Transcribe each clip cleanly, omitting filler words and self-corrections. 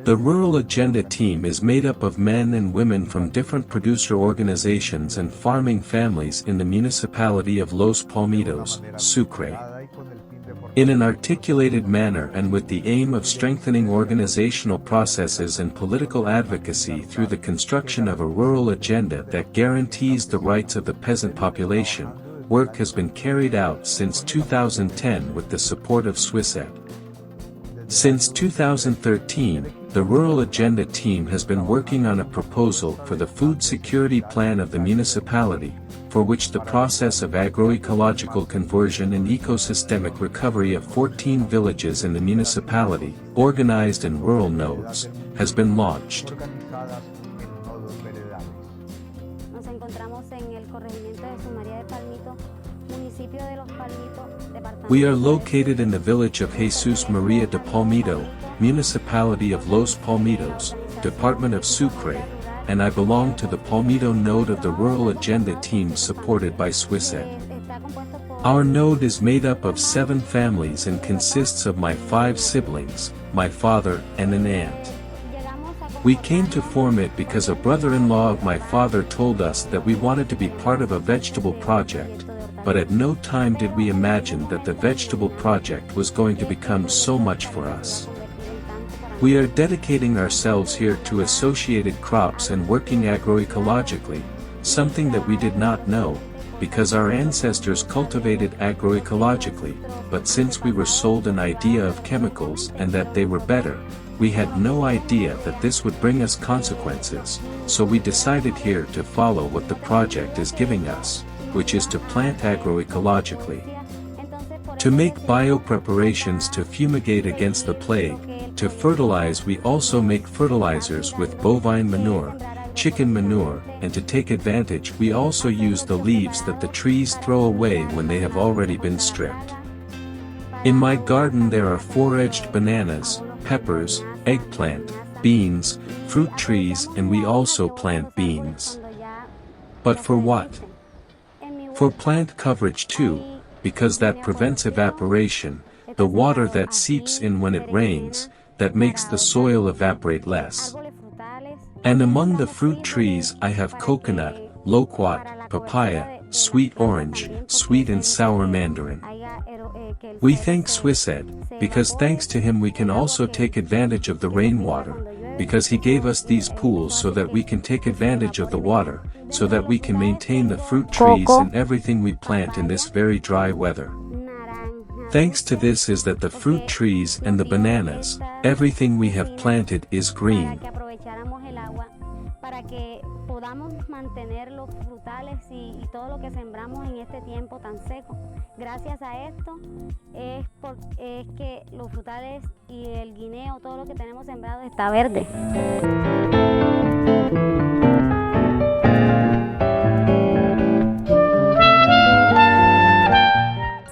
The Rural Agenda team is made up of men and women from different producer organizations and farming families in the Municipality of Los Palmitos, Sucre. In an articulated manner and with the aim of strengthening organizational processes and political advocacy through the construction of a rural agenda that guarantees the rights of the peasant population, work has been carried out since 2010 with the support of SWISED. Since 2013, the Rural Agenda team has been working on a proposal for the food security plan of the municipality, for which the process of agroecological conversion and ecosystemic recovery of 14 villages in the municipality, organized in rural nodes, has been launched. We are located in the village of Jesus Maria de Palmito, Municipality of Los Palmitos, Department of Sucre, and I belong to the Palmito node of the Rural Agenda team supported by SWISED. Our node is made up of 7 families and consists of my 5 siblings, my father, and an aunt. We came to form it because a brother-in-law of my father told us that we wanted to be part of a vegetable project, but at no time did we imagine that the vegetable project was going to become so much for us. We are dedicating ourselves here to associated crops and working agroecologically, something that we did not know, because our ancestors cultivated agroecologically, but since we were sold an idea of chemicals and that they were better, we had no idea that this would bring us consequences, so we decided here to follow what the project is giving us, which is to plant agroecologically. To make biopreparations to fumigate against the plague, to fertilize we also make fertilizers with bovine manure, chicken manure, and to take advantage we also use the leaves that the trees throw away when they have already been stripped. In my garden there are 4-edged bananas, peppers, eggplant, beans, fruit trees, and we also plant beans. But for what? For plant coverage too, because that prevents evaporation, the water that seeps in when it rains, that makes the soil evaporate less. And among the fruit trees I have coconut, loquat, papaya, sweet orange, sweet and sour mandarin. We thank SWISED, because thanks to him we can also take advantage of the rainwater, because he gave us these pools so that we can take advantage of the water, so that we can maintain the fruit trees and everything we plant in this very dry weather. Thanks to this is that the fruit trees and the bananas, everything we have planted is green. Podamos mantener los frutales y todo lo que sembramos en este tiempo tan seco. Gracias a esto es que los frutales y el guineo, todo lo que tenemos sembrado está verde.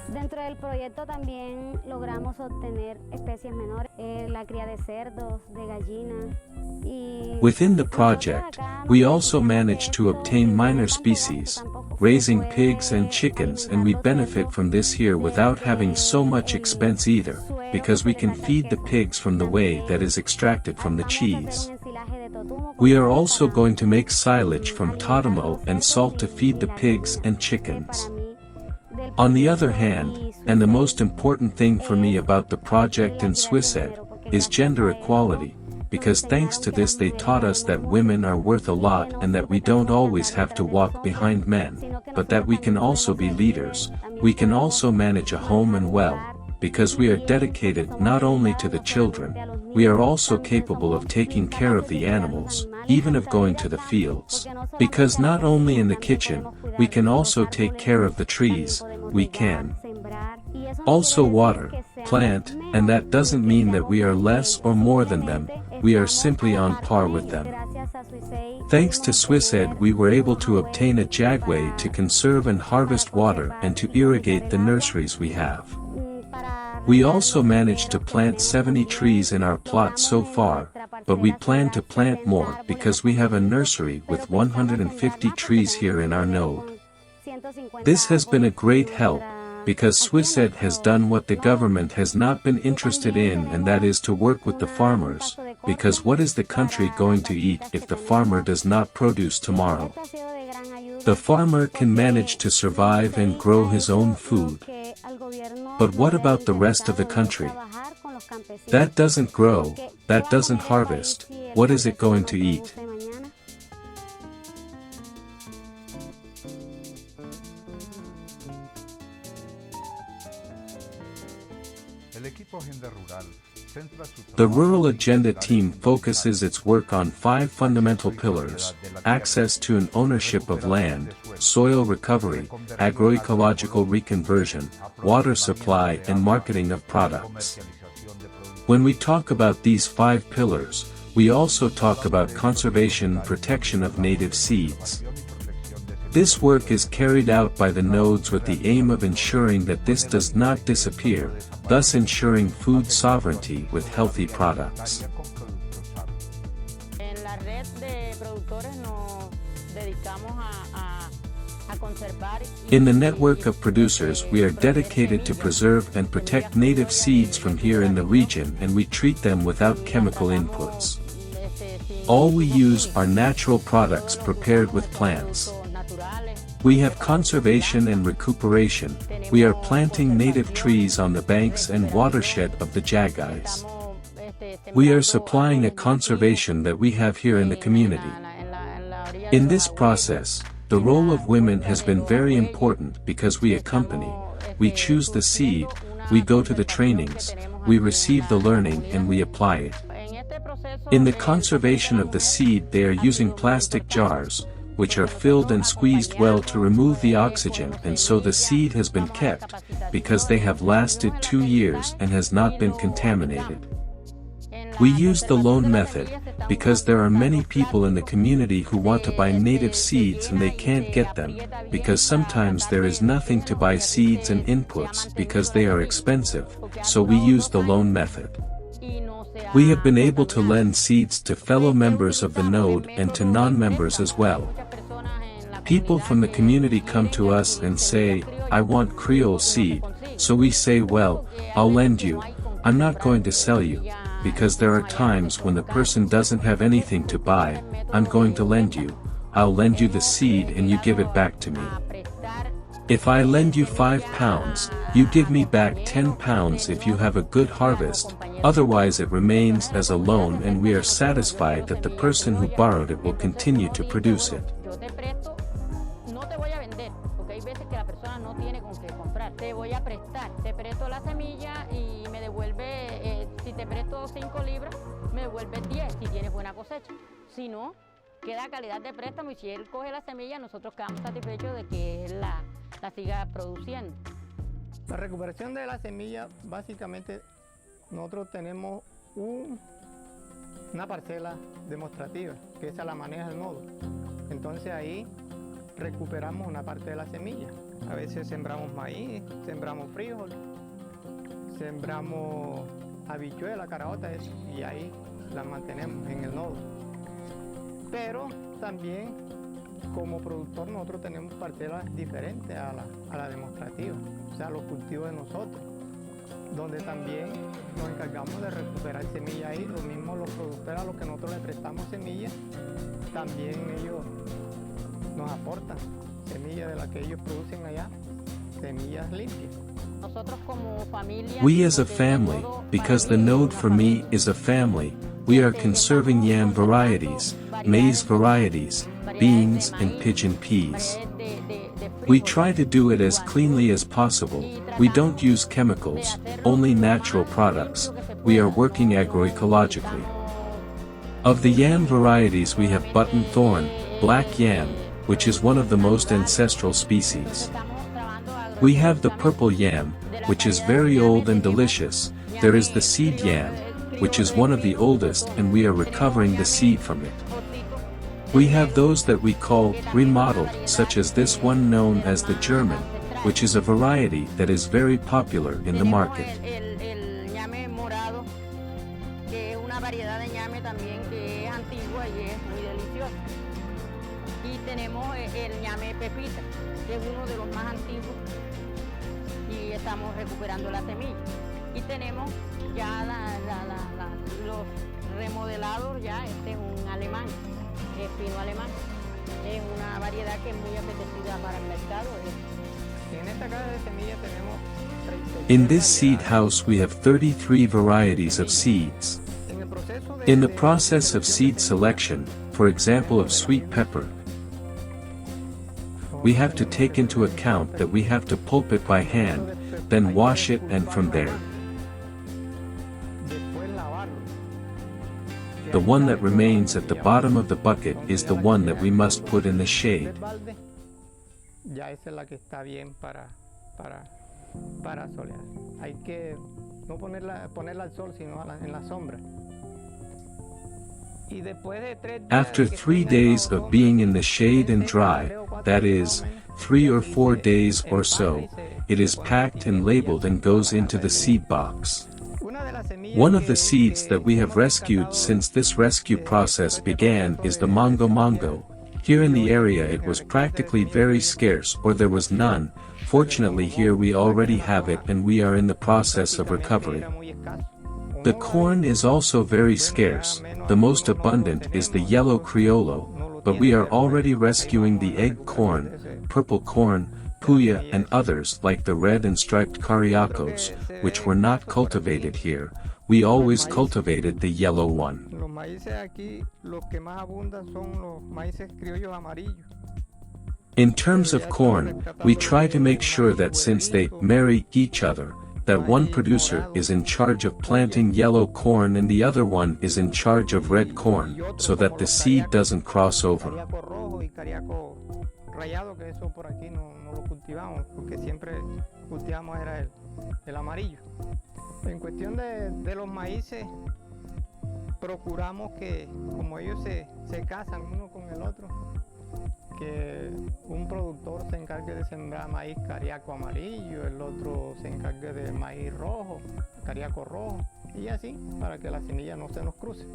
Dentro del proyecto también logramos obtener especies menores, la cría de cerdos, de gallinas. Within the project, we also managed to obtain minor species, raising pigs and chickens, and we benefit from this here without having so much expense either, because we can feed the pigs from the whey that is extracted from the cheese. We are also going to make silage from totamo and salt to feed the pigs and chickens. On the other hand, and the most important thing for me about the project in SWISED, is gender equality, because thanks to this they taught us that women are worth a lot and that we don't always have to walk behind men, but that we can also be leaders, we can also manage a home and well, because we are dedicated not only to the children, we are also capable of taking care of the animals, even of going to the fields, because not only in the kitchen, we can also take care of the trees, we can also water, plant, and that doesn't mean that we are less or more than them, we are simply on par with them. Thanks to SWISED we were able to obtain a jagway to conserve and harvest water and to irrigate the nurseries we have. We also managed to plant 70 trees in our plot so far, but we plan to plant more because we have a nursery with 150 trees here in our node. This has been a great help, because Swissed has done what the government has not been interested in, and that is to work with the farmers, because what is the country going to eat if the farmer does not produce tomorrow? The farmer can manage to survive and grow his own food. But what about the rest of the country? That doesn't grow, that doesn't harvest, what is it going to eat? The Rural Agenda team focuses its work on 5 fundamental pillars: access to and ownership of land, soil recovery, agroecological reconversion, water supply and marketing of products. When we talk about these 5 pillars, we also talk about conservation and protection of native seeds. This work is carried out by the nodes with the aim of ensuring that this does not disappear, thus ensuring food sovereignty with healthy products. In the network of producers, we are dedicated to preserve and protect native seeds from here in the region, and we treat them without chemical inputs. All we use are natural products prepared with plants. We have conservation and recuperation. We are planting native trees on the banks and watershed of the Jagais. We are supplying a conservation that we have here in the community. In this process, the role of women has been very important because we accompany, we choose the seed, we go to the trainings, we receive the learning and we apply it. In the conservation of the seed, they are using plastic jars, which are filled and squeezed well to remove the oxygen, and so the seed has been kept, because they have lasted 2 years and has not been contaminated. We use the loan method, because there are many people in the community who want to buy native seeds and they can't get them, because sometimes there is nothing to buy seeds and inputs because they are expensive, so we use the loan method. We have been able to lend seeds to fellow members of the node and to non-members as well. People from the community come to us and say, "I want Creole seed," so we say, "Well, I'll lend you, I'm not going to sell you, because there are times when the person doesn't have anything to buy, I'm going to lend you, I'll lend you the seed and you give it back to me. If I lend you £5, you give me back £10 if you have a good harvest, otherwise it remains as a loan and we are satisfied that the person who borrowed it will continue to produce it." Queda calidad de préstamo, y si él coge la semilla, nosotros quedamos satisfechos de que él la siga produciendo. La recuperación de la semilla, básicamente, nosotros tenemos una parcela demostrativa, que esa la maneja el nodo. Entonces ahí recuperamos una parte de la semilla. A veces sembramos maíz, sembramos frijol, sembramos habichuela, caraota, y ahí la mantenemos en el nodo. Pero también como productor nosotros tenemos parcelas diferentes a la demostrativa, o sea, los cultivos de nosotros, donde también nos encargamos de recuperar semillas ahí. Lo mismo los productores a los que nosotros les prestamos semillas, también ellos nos aportan semillas de las que ellos producen allá, semillas limpias. We as a family, because the node for me is a family, we are conserving yam varieties, maize varieties, beans and pigeon peas. We try to do it as cleanly as possible. We don't use chemicals, only natural products. We are working agroecologically. Of the yam varieties we have button thorn, black yam, which is one of the most ancestral species. We have the purple yam, which is very old and delicious. There is the seed yam, which is one of the oldest, and we are recovering the seed from it. We have those that we call remodeled, such as this one known as the German, which is a variety that is very popular in the market. El ñame morado, que es una variedad de ñame también que es antigua y es muy deliciosa. Y tenemos el ñame pepita, que es uno de los más antiguos y estamos recuperando la semilla. Y tenemos ya los remodelados, ya este es un alemán, es pino alemán. Es una variedad que es muy apetecida para el mercado. En esta caja de semillas tenemos 33 In this seed variedades. house we have 33 varieties of seeds. En el proceso In the de process of seed selección, selection, for example of sweet pepper, we have to take into account that we have to pulp it by hand, then wash it and from there, después lavarlo. the one that remains at the bottom of the bucket is the one that we must put in the shade. Ya esa es la que está bien para solear. Hay que no ponerla al sol, sino en la sombra. Y después de 3 días After que 3 estén en days la of being in the shade and sombra, dry, that is, 3 or 4 days or so, it is packed and labeled and goes into the seed box. One of the seeds that we have rescued since this rescue process began is the mango. Here in the area it was practically very scarce or there was none. Fortunately here we already have it and we are in the process of recovery. The corn is also very scarce. The most abundant is the yellow criollo, but we are already rescuing the egg corn, purple corn, puya and others like the red and striped cariacos, which were not cultivated here. We always cultivated the yellow one. Los maíces aquí, los que más abundan son los maíces criollos amarillos. In terms of corn, we try to make sure that since they marry each other, that one producer is in charge of planting yellow corn and the other one is in charge of red corn, so that the seed doesn't cross over. Cariaco rojo y cariaco rayado, que eso por aquí no lo cultivamos, porque siempre cultivamos era el amarillo. En cuestión de los maíces, procuramos que, como ellos se casan uno con el otro, que un productor se encargue de sembrar maíz cariaco amarillo, el otro se encargue de maíz rojo, cariaco rojo, y así, para que la semilla no se nos cruce.